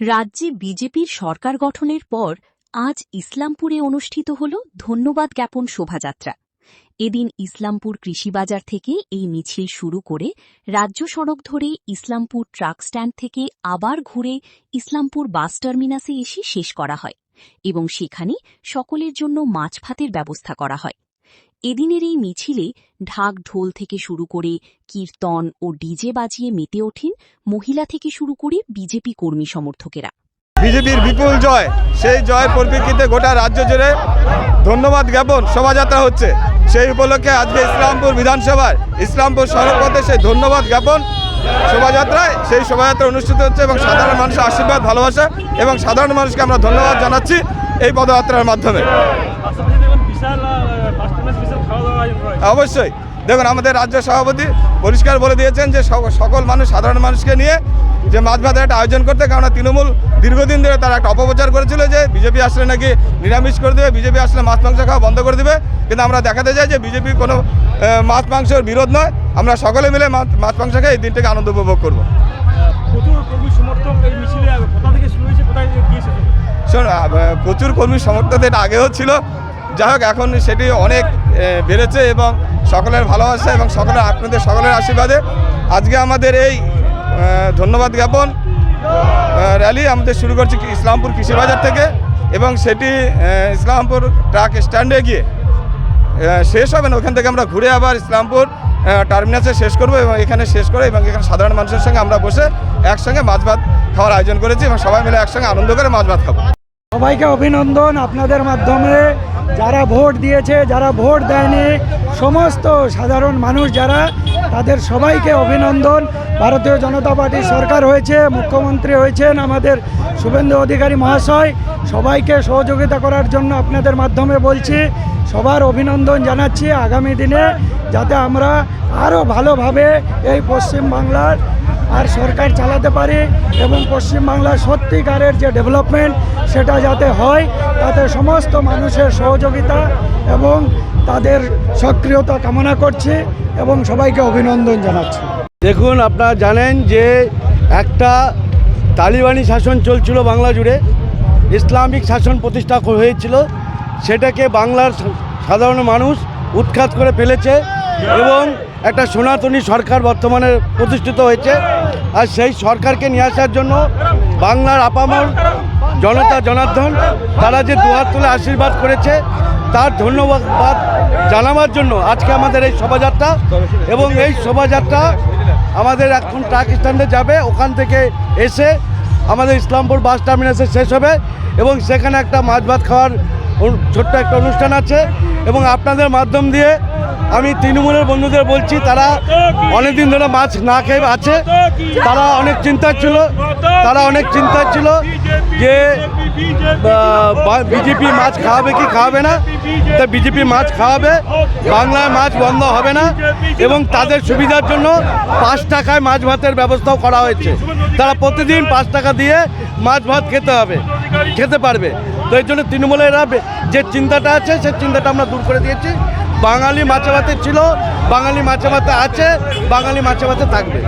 রাজ্যে বিজেপির সরকার গঠনের পর আজ ইসলামপুরে অনুষ্ঠিত হল ধন্যবাদ জ্ঞাপন শোভাযাত্রা। এদিন ইসলামপুর কৃষিবাজার থেকে এই মিছিল শুরু করে রাজ্য সড়ক ধরে ইসলামপুর ট্রাক স্ট্যান্ড থেকে আবার ঘুরে ইসলামপুর বাস টার্মিনাসে এসে শেষ করা হয় এবং সেখানে সকলের জন্য মাছ ভাতের ব্যবস্থা করা হয়। এদিনের এই মিছিলে ঢাক ঢোল থেকে শুরু করে কীর্তন ও ডিজে বাজিয়ে মেতে ওঠেন মহিলা থেকে শুরু করে বিজেপি কর্মী সমর্থকেরা। বিজেপির বিপুল জয়, সেই জয়ের পরিপ্রেক্ষিতে গোটা রাজ্য জুড়ে ধন্যবাদ জ্ঞাপন শোভাযাত্রা হচ্ছে। সেই উপলক্ষে আজকে ইসলামপুর বিধানসভার ইসলামপুর সড়কপথে সেই ধন্যবাদ জ্ঞাপন শোভাযাত্রায় সেই শোভাযাত্রা অনুষ্ঠিত হচ্ছে এবং সাধারণ মানুষের আশীর্বাদ, ভালোবাসা এবং সাধারণ মানুষকে আমরা ধন্যবাদ জানাচ্ছি এই পদযাত্রার মাধ্যমে। অবশ্যই দেখুন, আমাদের রাজ্য সভাপতি পরিষ্কার বলে দিয়েছেন যে সকল মানুষ, সাধারণ মানুষকে নিয়ে যে মাছ ভাতের একটা আয়োজন করতে, কারণ তৃণমূল দীর্ঘদিন ধরে তারা একটা অপপ্রচার করেছিল যে বিজেপি আসলে নাকি নিরামিষ করে দেবে, বিজেপি আসলে মাছ মাংস খাওয়া বন্ধ করে দেবে। কিন্তু আমরা দেখাতে চাই যে বিজেপি কোনো মাছ মাংসের বিরোধ নয়, আমরা সকলে মিলে মাছ মাংস খেয়ে এই দিনটাকে আনন্দ উপভোগ করবো। প্রচুর কর্মী সমর্থক এটা আগেও ছিল, যাই হোক এখন সেটি অনেক বেড়েছে এবং সকলের ভালোবাসা এবং আপনাদের সকলের আশীর্বাদে আজকে আমাদের এই ধন্যবাদ জ্ঞাপন র্যালি আমাদের শুরু করছি ইসলামপুর কৃষিবাজার থেকে এবং সেটি ইসলামপুর ট্রাক স্ট্যান্ডে গিয়ে শেষ হবে না। ওখান থেকে আমরা ঘুরে আবার ইসলামপুর টার্মিনাসে শেষ করবো এবং এখানে শেষ করে এবং এখানে সাধারণ মানুষের সঙ্গে আমরা বসে একসঙ্গে মাছ ভাত খাওয়ার আয়োজন করেছি এবং সবাই মিলে একসঙ্গে আনন্দ করে মাছ ভাত খাবো। সবাইকে অভিনন্দন। আপনাদের মাধ্যমে যারা ভোট দিয়েছে, যারা ভোট দেয়নি, সমস্ত সাধারণ মানুষ যারা, তাদের সবাইকে অভিনন্দন। ভারতীয় জনতা পার্টির সরকার হয়েছে, মুখ্যমন্ত্রী হয়েছেন আমাদের শুভেন্দু অধিকারী মহাশয়। সবাইকে সহযোগিতা করার জন্য আপনাদের মাধ্যমে বলছি, সবার অভিনন্দন জানাচ্ছি। আগামী দিনে যাতে আমরা আরও ভালোভাবে এই পশ্চিমবাংলার আর সরকার চালাতে পারি এবং পশ্চিমবাংলার সত্যিকারের যে ডেভেলপমেন্ট সেটা যাতে হয়, তাতে সমস্ত মানুষের সহযোগিতা এবং তাদের সক্রিয়তা কামনা করছি এবং সবাইকে অভিনন্দন জানাচ্ছি। দেখুন, আপনারা জানেন যে একটা তালিবানি শাসন চলছিল বাংলা জুড়ে, ইসলামিক শাসন প্রতিষ্ঠা হয়েছিল, সেটাকে বাংলার সাধারণ মানুষ উৎখাত করে ফেলেছে এবং একটা সনাতনী সরকার বর্তমানে প্রতিষ্ঠিত হয়েছে। আর সেই সরকারকে নিয়ে আসার জন্য বাংলার আপামর জনতা জনার্দন তারা যে দুহাত তুলে আশীর্বাদ করেছে, তার ধন্যবাদ জানাবার জন্য আজকে আমাদের এই শোভাযাত্রা। এবং এই শোভাযাত্রা আমাদের এখন ট্রাক স্ট্যান্ডে যাবে, ওখান থেকে এসে আমাদের ইসলামপুর বাস টার্মিনাসে শেষ হবে এবং সেখানে একটা মাছ ভাত খাওয়ার ছোট্ট একটা অনুষ্ঠান আছে। এবং আপনাদের মাধ্যম দিয়ে আমি তৃণমূলের বন্ধুদের বলছি, তারা অনেকদিন ধরে মাছ না খেয়ে আছে, তারা অনেক চিন্তা ছিল যে বিজেপি মাছ খাওয়াবে কি খাওয়াবে না। তা বিজেপি মাছ খাওয়াবে, বাংলায় মাছ বন্ধ হবে না এবং তাদের সুবিধার জন্য 5 টাকায় মাছ ভাতের ব্যবস্থাও করা হয়েছে। তারা প্রতিদিন 5 টাকা দিয়ে মাছ ভাত খেতে পারবে। তো এই জন্য তৃণমূলের যে চিন্তাটা আছে, সেই চিন্তাটা আমরা দূর করে দিয়েছি। বাঙালি মাছে ভাতে ছিল, বাঙালি মাছে ভাতে আছে, বাঙালি মাছে ভাতে থাকবে।